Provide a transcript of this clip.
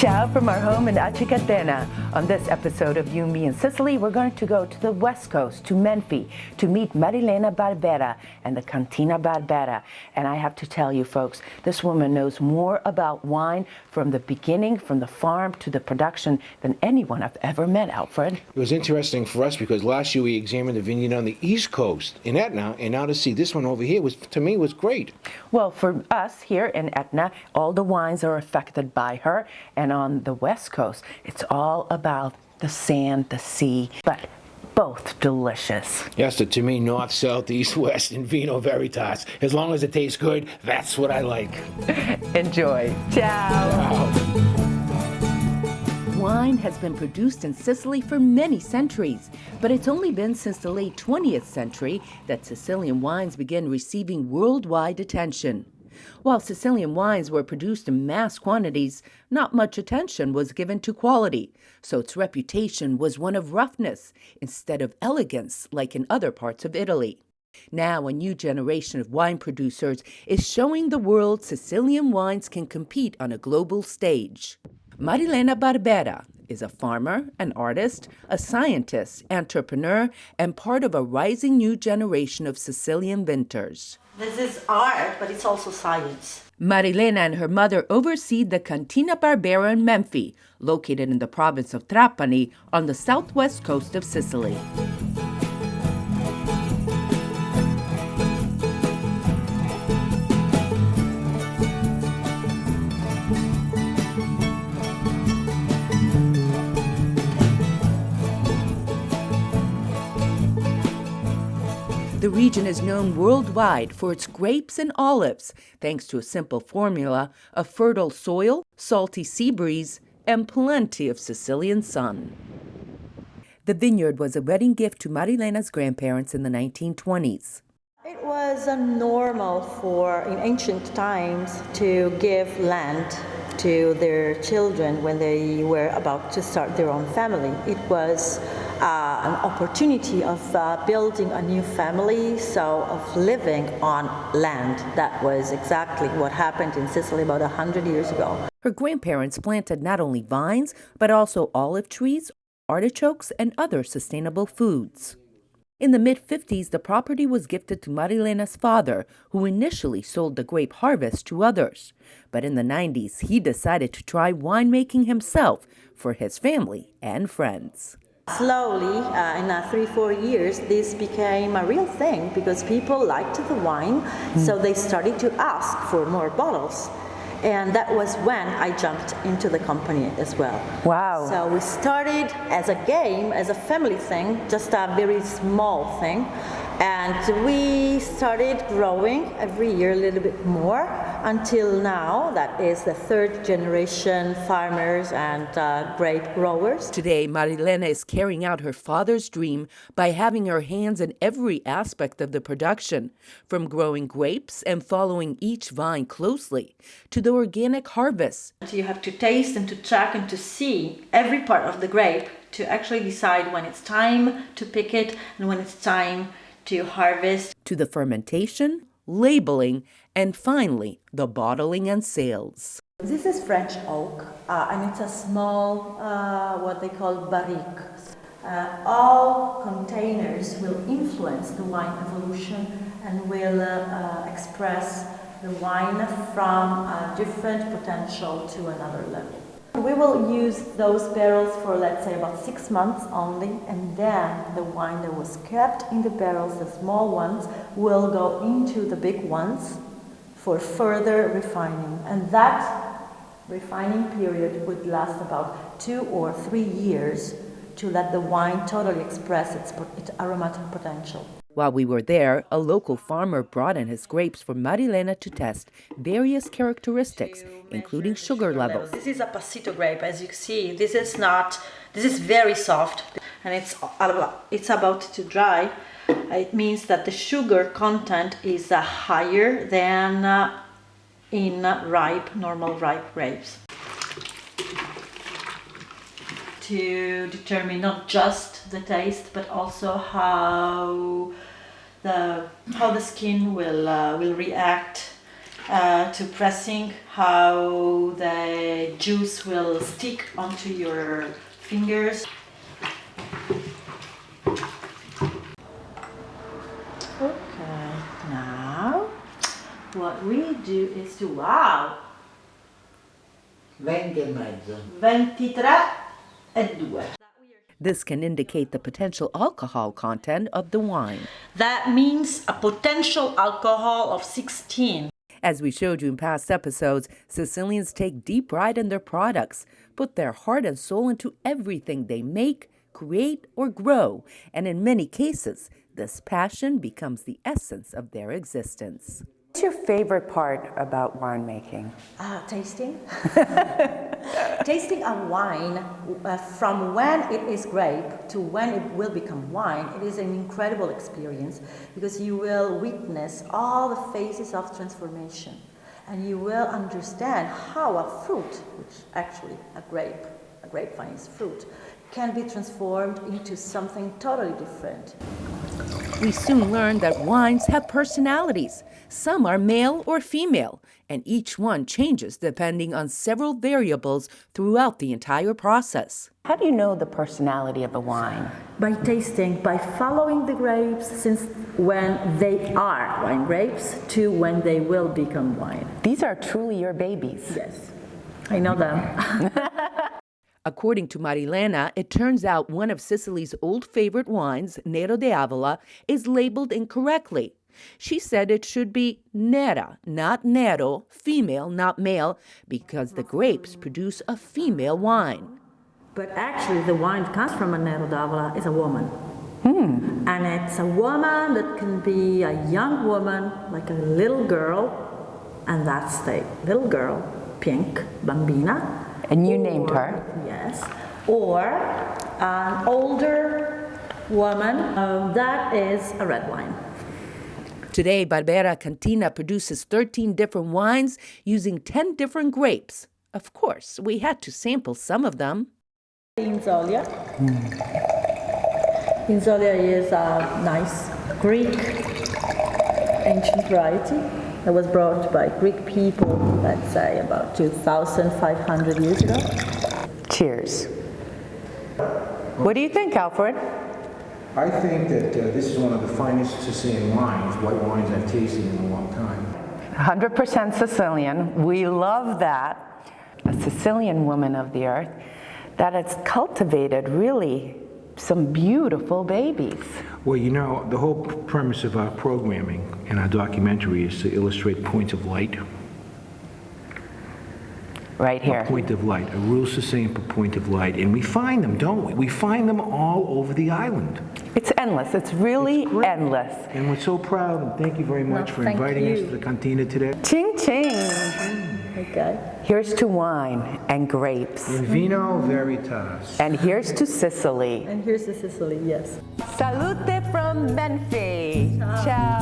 Ciao from our home in Acicatena. On this episode of You, Me, and Sicily, we're going to go to the West Coast, to Menfi, to meet Marilena Barbera and the Cantina Barbera. And I have to tell you, folks, this woman knows more about wine from the beginning, from the farm to the production, than anyone I've ever met, Alfred. It was interesting for us because last year we examined the vineyard on the East Coast in Etna, and now to see this one over here was, to me, was great. Well, for us here in Etna, all the wines are affected by her, and on the West Coast, it's all about the sand, the sea, but both delicious. Yes, so to me, North, South, East, West, and Vino Veritas. As long as it tastes good, that's what I like. Enjoy. Ciao. Wow. Wine has been produced in Sicily for many centuries, but it's only been since the late 20th century that Sicilian wines began receiving worldwide attention. While Sicilian wines were produced in mass quantities, not much attention was given to quality, so its reputation was one of roughness instead of elegance like in other parts of Italy. Now, a new generation of wine producers is showing the world Sicilian wines can compete on a global stage. Marilena Barbera is a farmer, an artist, a scientist, entrepreneur, and part of a rising new generation of Sicilian vintners. This is art, but it's also science. Marilena and her mother oversee the Cantina Barbera in Menfi, located in the province of Trapani on the southwest coast of Sicily. The region is known worldwide for its grapes and olives, thanks to a simple formula of fertile soil, salty sea breeze, and plenty of Sicilian sun. The vineyard was a wedding gift to Marilena's grandparents in the 1920s. It was normal in ancient times to give land to their children when they were about to start their own family. It was an opportunity of building a new family, so of living on land. That was exactly what happened in Sicily about 100 years ago. Her grandparents planted not only vines, but also olive trees, artichokes, and other sustainable foods. In the mid-50s, the property was gifted to Marilena's father, who initially sold the grape harvest to others. But in the 90s, he decided to try winemaking himself for his family and friends. Slowly, in 3-4 years, this became a real thing because people liked the wine, so they started to ask for more bottles. And that was when I jumped into the company as well. Wow. So we started as a game, as a family thing, just a very small thing. And we started growing every year a little bit more until now. That is the third generation farmers and grape growers. Today, Marilena is carrying out her father's dream by having her hands in every aspect of the production, from growing grapes and following each vine closely, to the organic harvest. You have to taste and to check and to see every part of the grape to actually decide when it's time to pick it and when it's time to harvest. To the fermentation, labeling, and finally, the bottling and sales. This is French oak, and it's a small, what they call barrique. All containers will influence the wine evolution and will express the wine from a different potential to another level. We will use those barrels for, let's say, about 6 months only, and then the wine that was kept in the barrels, the small ones, will go into the big ones for further refining. And that refining period would last about 2 or 3 years to let the wine totally express its aromatic potential. While we were there, a local farmer brought in his grapes for Marilena to test various characteristics, including sugar levels. This is a passito grape, as you see. This is very soft, and it's about to dry. It means that the sugar content is higher than in normal ripe grapes. To determine not just the taste, but also how the skin will react to pressing, how the juice will stick onto your fingers. Okay, now what we do is to, wow, 20 e mezzo. 23:02. This can indicate the potential alcohol content of the wine. That means a potential alcohol of 16. As we showed you in past episodes, Sicilians take deep pride in their products, put their heart and soul into everything they make, create, or grow, and in many cases, this passion becomes the essence of their existence. What's your favorite part about winemaking? Tasting. Tasting a wine from when it is grape to when it will become wine, it is an incredible experience because you will witness all the phases of transformation and you will understand how a fruit, which actually a grapevine is fruit, can be transformed into something totally different. We soon learned that wines have personalities. Some are male or female, and each one changes depending on several variables throughout the entire process. How do you know the personality of a wine? By tasting, by following the grapes since when they are wine grapes to when they will become wine. These are truly your babies. Yes, I know them. According to Marilena, it turns out one of Sicily's old favorite wines, Nero de Avola, is labeled incorrectly. She said it should be nera, not nero, female, not male, because the grapes produce a female wine. But actually the wine that comes from a Nero d'Avola is a woman. And it's a woman that can be a young woman, like a little girl, and that's the little girl, Pink, Bambina. And you named her? Yes. Or an older woman, that is a red wine. Today, Barbera Cantina produces 13 different wines using 10 different grapes. Of course, we had to sample some of them. Inzolia. Inzolia is a nice Greek ancient variety that was brought by Greek people, let's say about 2,500 years ago. Cheers. What do you think, Alfred? I think that this is one of the finest Sicilian wines, white wines I've tasted in a long time. 100% Sicilian. We love that. A Sicilian woman of the earth, that it's cultivated really some beautiful babies. Well, you know, the whole premise of our programming and our documentary is to illustrate points of light. Right here. A point of light, a real succinct point of light. And we find them, don't we? We find them all over the island. It's endless. It's really endless. And we're so proud, and thank you very much for thank inviting us you. to the cantina today. Ching ching. Okay. Here's to wine and grapes. In vino veritas. And here's to Sicily. And here's the Sicily, yes. Salute from Menfi. Ciao.